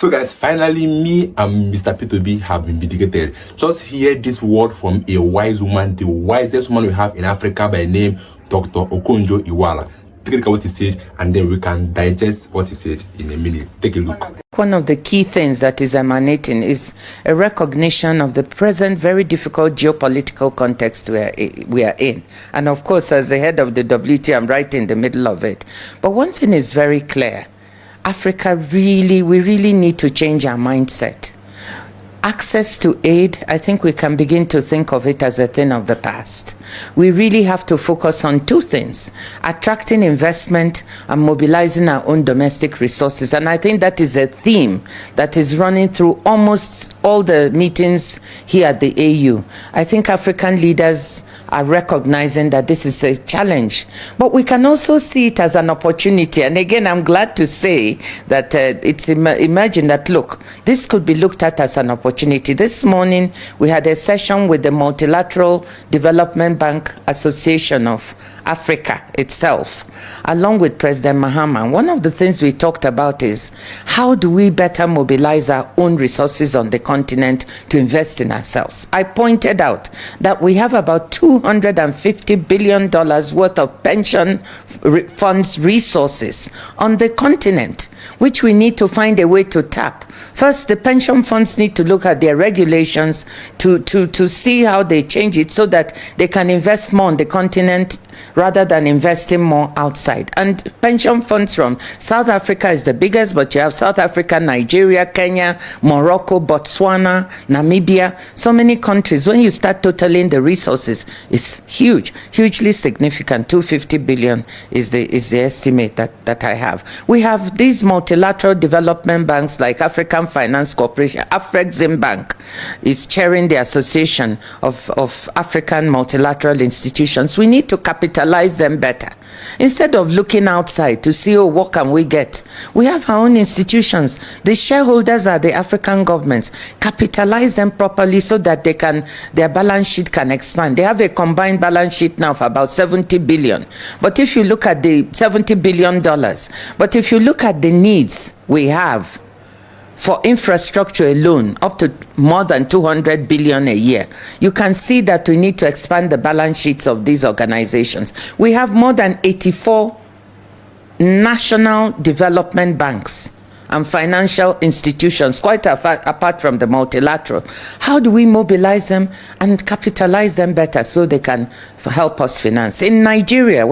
So guys, finally me and Mr. P2B have been vindicated. Just hear this word from a wise woman, the wisest woman we have in Africa by name Dr. Okonjo Iweala. Take a look at what he said and then we can digest what he said in a minute. Take a look. One of the key things that is emanating is a recognition of the present very difficult geopolitical context we are in. And of course, as the head of the WTO, I'm right in the middle of it. But one thing is very clear. Africa we really need to change our mindset. Access to aid, I think we can begin to think of it as a thing of the past. We really have to focus on two things: attracting investment and mobilizing our own domestic resources. And I think that is a theme that is running through almost all the meetings here at the AU. I think African leaders are recognizing that this is a challenge, but we can also see it as an opportunity. And again, I'm glad to say that it's emerging that, look, this could be looked at as an opportunity. This morning, we had a session with the Multilateral Development Bank Association of Africa itself, along with President Mahama. One of the things we talked about is how do we better mobilize our own resources on the continent to invest in ourselves. I pointed out that we have about $250 billion worth of pension funds resources on the continent, which we need to find a way to tap. First, the pension funds need to look at their regulations to see how they change it so that they can invest more on the continent rather than investing more outside. And pension funds from South Africa is the biggest, but you have South Africa, Nigeria, Kenya, Morocco, Botswana, Namibia, so many countries. When you start totaling the resources, it's huge, hugely significant. 250 billion is the estimate that I have. We have these multilateral development banks like African Finance Corporation. Afrexim Bank is chairing the Association of African Multilateral Institutions. We need to capitalize them better. Instead of looking outside to see, oh, what can we get? We have our own institutions. The shareholders are the African governments. Capitalize them properly so that their balance sheet can expand. They have a combined balance sheet now of about 70 billion. But if you look at the $70 billion, but if you look at the needs we have for infrastructure alone, up to more than 200 billion a year, you can see that we need to expand the balance sheets of these organizations. We have more than 84 national development banks and financial institutions, quite apart from the multilateral. How do we mobilize them and capitalize them better so they can help us finance? In Nigeria,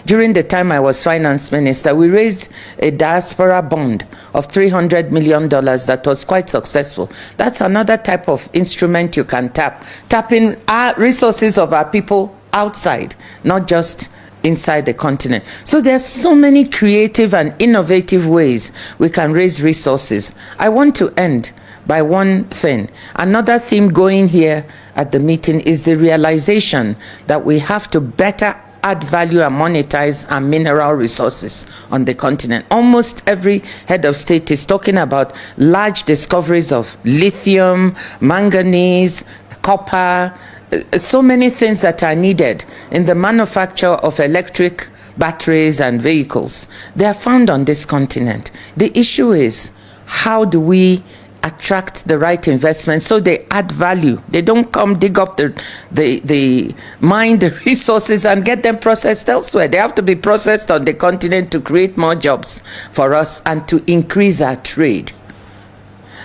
during the time I was finance minister, we raised a diaspora bond of $300 million that was quite successful. That's another type of instrument you can tapping our resources of our people outside, not just inside the continent. So there's so many creative and innovative ways we can raise resources. I want to end by one thing. Another theme going here at the meeting is the realization that we have to better add value and monetize our mineral resources on the continent. Almost every head of state is talking about large discoveries of lithium, manganese, copper, so many things that are needed in the manufacture of electric batteries and vehicles. They are found on this continent. The issue is, how do we attract the right investment so they add value? They don't come dig up the mine, the resources, and get them processed elsewhere. They have to be processed on the continent to create more jobs for us and to increase our trade.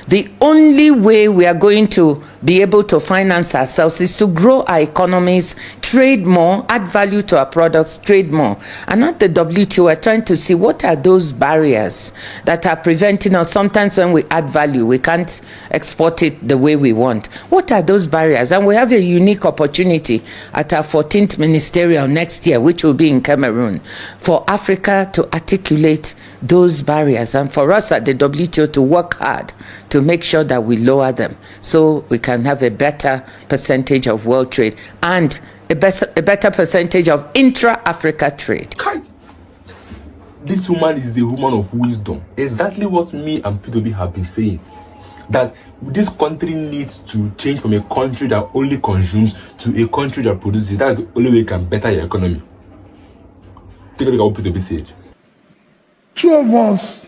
The only way we are going to be able to finance ourselves is to grow our economies, trade more, add value to our products, trade more. And at the WTO, we're trying to see what are those barriers that are preventing us. Sometimes when we add value, we can't export it the way we want. What are those barriers? And we have a unique opportunity at our 14th ministerial next year, which will be in Cameroon, for Africa to articulate those barriers and for us at the WTO to work hard to make sure that we lower them so we can have a better percentage of world trade and a better percentage of intra-Africa trade. This woman is a woman of wisdom. Exactly what me and P2B have been saying. That this country needs to change from a country that only consumes to a country that produces. That's the only way you can better your economy. Take a look at what P2B said. Two of us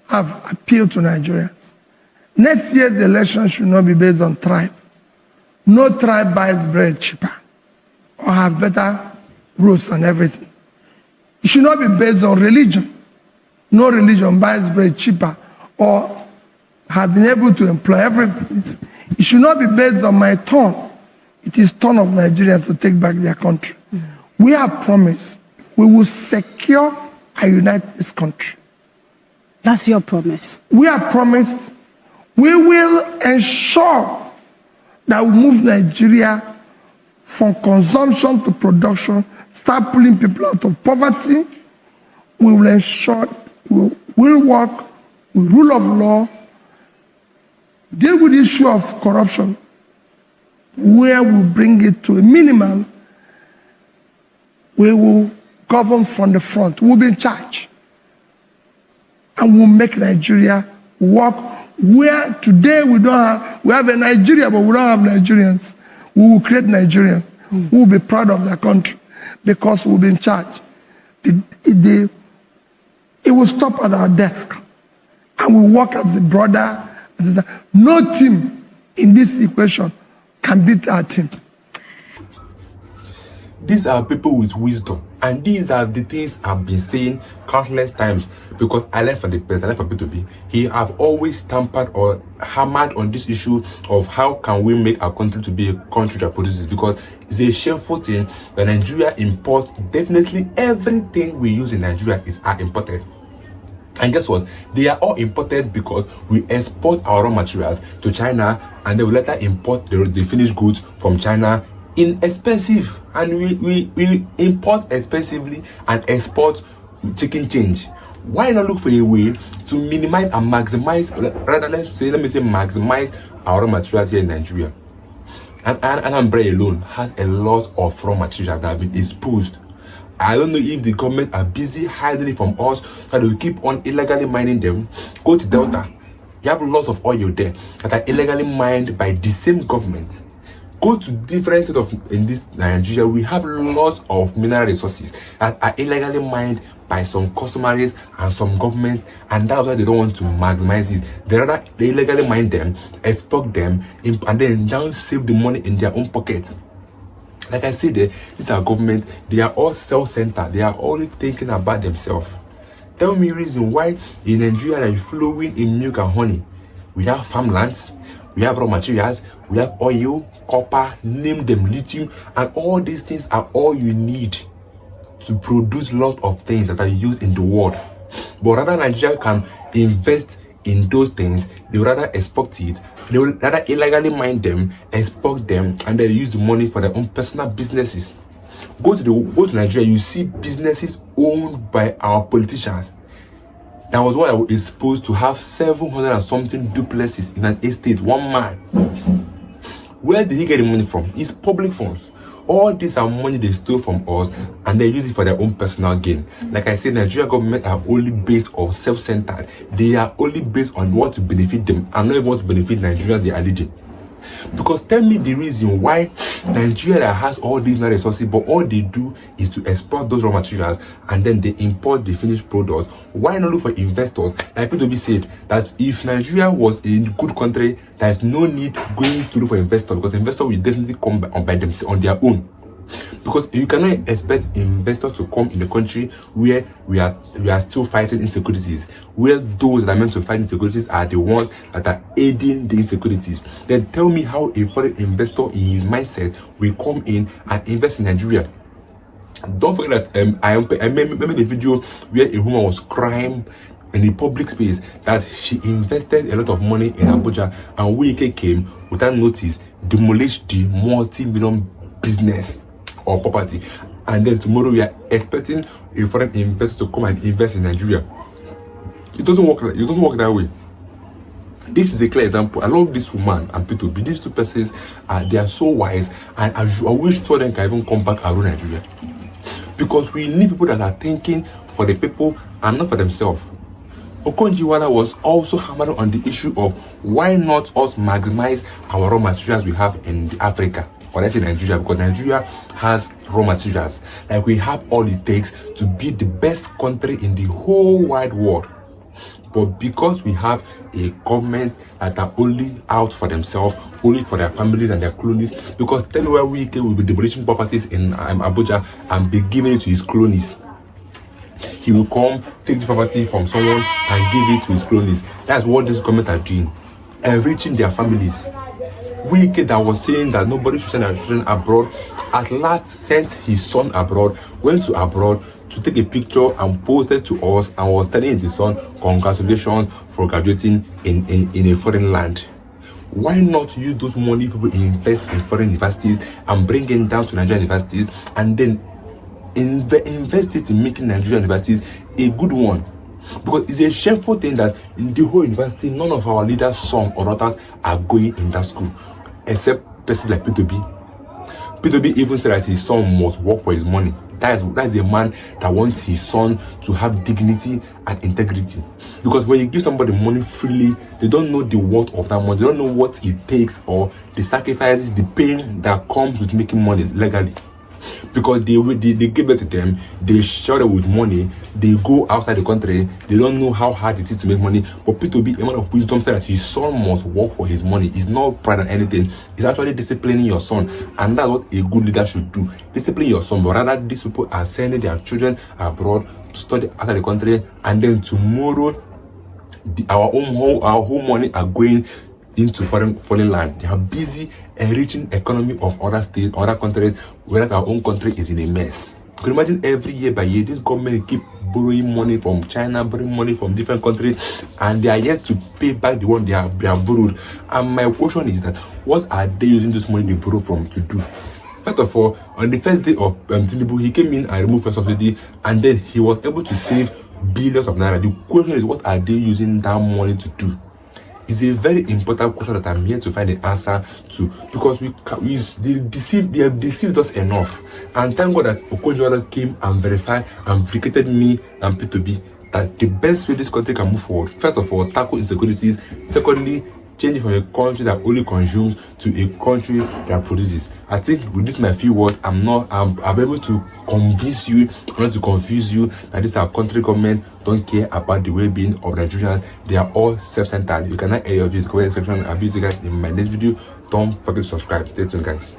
have appealed to Nigerians Next year's election should not be based on tribe. No tribe buys bread cheaper or have better roads and everything. It should not be based on religion. No religion buys bread cheaper or have been able to employ everything. It should not be based on my turn. It is turn of Nigerians to take back their country. We have promised we will secure and unite this country. That's your promise. We have promised we will ensure that we move Nigeria from consumption to production, start pulling people out of poverty. We will ensure we will work with rule of law, deal with the issue of corruption, where we bring it to a minimum. We will govern from the front. We'll be in charge. And we'll make Nigeria work where today we have a Nigeria, but we don't have Nigerians. We will create Nigerians who will be proud of their country because we'll be in charge. It will stop at our desk. And we work as a brother. No team in this equation can beat our team. These are people with wisdom, and these are the things I've been saying countless times, because I learned from the president, I learned from P2B. He have always tampered or hammered on this issue of how can we make our country to be a country that produces, because it's a shameful thing that Nigeria imports. Definitely everything we use in Nigeria are imported. And guess what? They are all imported because we export our raw materials to China, and they will later import the finished goods from China inexpensive, and we import expensively and export chicken change. Why not look for a way to minimize and maximize, rather let me say maximize our raw materials here in Nigeria? And Anambra alone has a lot of raw materials that have been exposed. I don't know if the government are busy hiding it from us, so they will keep on illegally mining them. Go to Delta, you have lots of oil there that are illegally mined by the same government. Go to different states of in this Nigeria, we have lots of mineral resources that are illegally mined by some customers and some governments, and that's why they don't want to maximize it. They illegally mine them, export them, and then now save the money in their own pockets. Like I said, these are government, they are all self-centered, they are only thinking about themselves. Tell me a reason why in Nigeria that is flowing in milk and honey. We have farmlands, we have raw materials, we have oil, copper, name them, lithium, and all these things are all you need to produce lots of things that are used in the world. But rather Nigeria can invest in those things, they would rather export it, they will rather illegally mine them, export them, and then use the money for their own personal businesses. Go to Nigeria, you see businesses owned by our politicians. That was why I was supposed to have 700 and something duplexes in an estate, one man. Where did he get the money from? It's public funds. All these are money they stole from us, and they use it for their own personal gain. Like I said, Nigeria government are only based on self-centered. They are only based on what to benefit them and not even what to benefit Nigeria they are leading. Because tell me the reason why Nigeria has all these resources, but all they do is to export those raw materials and then they import the finished product. Why not look for investors? Like P2B said, that if Nigeria was a good country, there's no need going to look for investors, because investors will definitely come by themselves on their own. Because you cannot expect investors to come in the country where we are still fighting insecurities, where those that are meant to fight insecurities are the ones that are aiding the insecurities. Then tell me how a foreign investor in his mindset will come in and invest in Nigeria. Don't forget that I made a video where a woman was crying in the public space that she invested a lot of money in Abuja, and Wike came without notice, demolished the multi-million business or property, and then tomorrow we are expecting a foreign investor to come and invest in Nigeria. It doesn't work that way. This is a clear example. I love this woman and P2B. These two persons they are so wise, and I wish two of them can even come back and rule Nigeria, because we need people that are thinking for the people and not for themselves. Okonjo Iweala was also hammered on the issue of why not us maximize our raw materials we have in Africa. Or let's say Nigeria, because Nigeria has raw materials. Like, we have all it takes to be the best country in the whole wide world. But because we have a government that are only out for themselves, only for their families and their cronies, because tell me where Wike will be demolishing properties in Abuja and be giving it to his cronies. He will come, take the property from someone and give it to his cronies. That's what this government are doing, enriching their families. Wike that was saying that nobody should send their children abroad, at last sent his son abroad, went to abroad to take a picture and posted to us and was telling his son, congratulations for graduating in a foreign land. Why not use those money people invest in foreign universities and bring it down to Nigerian universities and then invest it in making Nigerian universities a good one? Because it's a shameful thing that in the whole university, none of our leaders' sons or daughters are going in that school, except persons like P2B. P2B even said that his son must work for his money. That's a man that wants his son to have dignity and integrity. Because when you give somebody money freely, they don't know the worth of that money. They don't know what it takes or the sacrifices, the pain that comes with making money legally. Because they give it to them, they share it with money, they go outside the country, they don't know how hard it is to make money. But P2B, a man of wisdom, said that his son must work for his money. It's not pride and anything, it's actually disciplining your son. And that's what a good leader should do. Discipline your son, but rather these people are sending their children abroad to study outside the country, and then tomorrow our home money are going into foreign land. They are busy enriching economy of other states, other countries, whereas our own country is in a mess. You can imagine every year by year, this government keep borrowing money from China, borrowing money from different countries, and they are yet to pay back the one they have borrowed. And my question is that, what are they using this money they borrow from to do? First of all, on the first day of Tinubu, he came in and removed first subsidy, and then he was able to save billions of naira. The question is, what are they using that money to do? It's a very important question that I'm here to find the answer to, because they have deceived us enough. And thank God that Okonjo Iweala came and verified and vindicated me and P2B that the best way this country can move forward, first of all, tackle insecurities. Secondly, changing from a country that only consumes to a country that produces. I think with this my few words, I'm able to convince you, not to confuse you, that this our country government don't care about the well-being of Nigerians. They are all self-centered. You cannot air your views in the comment section. I'll be with you guys in my next video. Don't forget to subscribe. Stay tuned, guys.